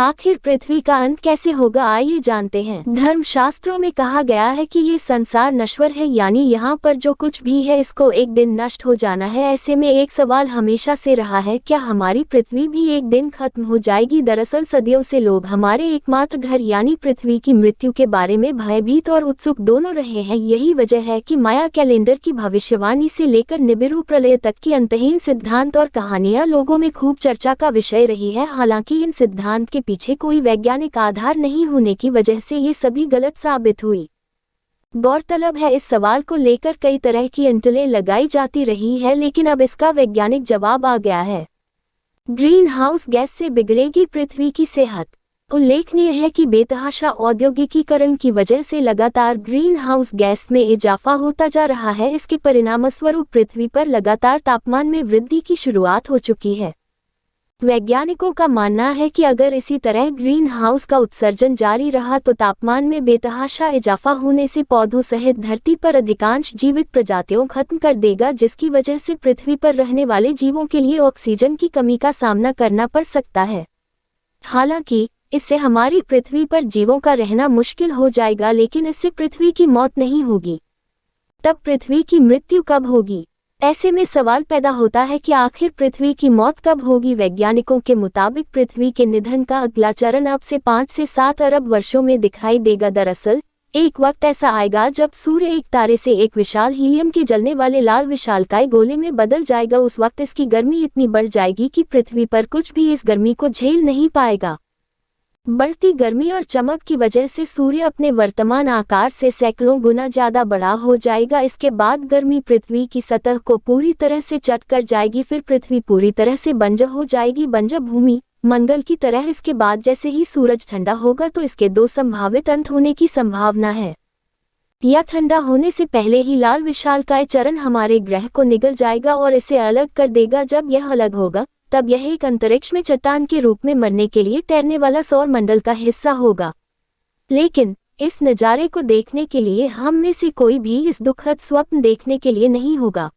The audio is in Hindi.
आखिर पृथ्वी का अंत कैसे होगा, आइए जानते हैं। धर्मशास्त्रों में कहा गया है कि ये संसार नश्वर है, यानी यहाँ पर जो कुछ भी है इसको एक दिन नष्ट हो जाना है। ऐसे में एक सवाल हमेशा से रहा है, क्या हमारी पृथ्वी भी एक दिन खत्म हो जाएगी? दरअसल सदियों से लोग हमारे एकमात्र घर यानी पृथ्वी की मृत्यु के बारे में भयभीत और उत्सुक दोनों रहे हैं। यही वजह है कि माया कैलेंडर की भविष्यवाणी से लेकर निबिरू प्रलय तक की अंतहीन सिद्धांत और कहानियां लोगों में खूब चर्चा का विषय रही है। हालांकि इन सिद्धांत के पीछे कोई वैज्ञानिक आधार नहीं होने की वजह से ये सभी गलत साबित हुई। गौरतलब है, इस सवाल को लेकर कई तरह की अंटलें लगाई जाती रही है, लेकिन अब इसका वैज्ञानिक जवाब आ गया है। ग्रीन हाउस गैस से बिगड़ेगी पृथ्वी की सेहत। उल्लेखनीय है कि बेतहाशा औद्योगिकीकरण की वजह से लगातार ग्रीन हाउस गैस में इजाफा होता जा रहा है। इसके परिणामस्वरूप पृथ्वी पर लगातार तापमान में वृद्धि की शुरुआत हो चुकी है। वैज्ञानिकों का मानना है कि अगर इसी तरह ग्रीन हाउस का उत्सर्जन जारी रहा तो तापमान में बेतहाशा इजाफा होने से पौधों सहित धरती पर अधिकांश जीवित प्रजातियों खत्म कर देगा, जिसकी वजह से पृथ्वी पर रहने वाले जीवों के लिए ऑक्सीजन की कमी का सामना करना पड़ सकता है। हालांकि इससे हमारी पृथ्वी पर जीवों का रहना मुश्किल हो जाएगा, लेकिन इससे पृथ्वी की मौत नहीं होगी। तब पृथ्वी की मृत्यु कब होगी? ऐसे में सवाल पैदा होता है कि आखिर पृथ्वी की मौत कब होगी? वैज्ञानिकों के मुताबिक पृथ्वी के निधन का अगला चरण अब से 5 से 7 अरब वर्षों में दिखाई देगा। दरअसल एक वक्त ऐसा आएगा जब सूर्य एक तारे से एक विशाल हीलियम के जलने वाले लाल विशालकाय गोले में बदल जाएगा। उस वक्त इसकी गर्मी इतनी बढ़ जाएगी कि पृथ्वी पर कुछ भी इस गर्मी को झेल नहीं पाएगा। बढ़ती गर्मी और चमक की वजह से सूर्य अपने वर्तमान आकार से सैकड़ों गुना ज्यादा बड़ा हो जाएगा। इसके बाद गर्मी पृथ्वी की सतह को पूरी तरह से चट कर जाएगी। फिर पृथ्वी पूरी तरह से बंजर हो जाएगी, बंजर भूमि मंगल की तरह। इसके बाद जैसे ही सूरज ठंडा होगा तो इसके 2 संभावित अंत होने की संभावना है। या ठंडा होने से पहले ही लाल विशालकाय चरण हमारे ग्रह को निगल जाएगा और इसे अलग कर देगा। जब यह अलग होगा तब यह एक अंतरिक्ष में चट्टान के रूप में मरने के लिए तैरने वाला सौर मंडल का हिस्सा होगा। लेकिन इस नज़ारे को देखने के लिए हम में से कोई भी इस दुखद स्वप्न देखने के लिए नहीं होगा।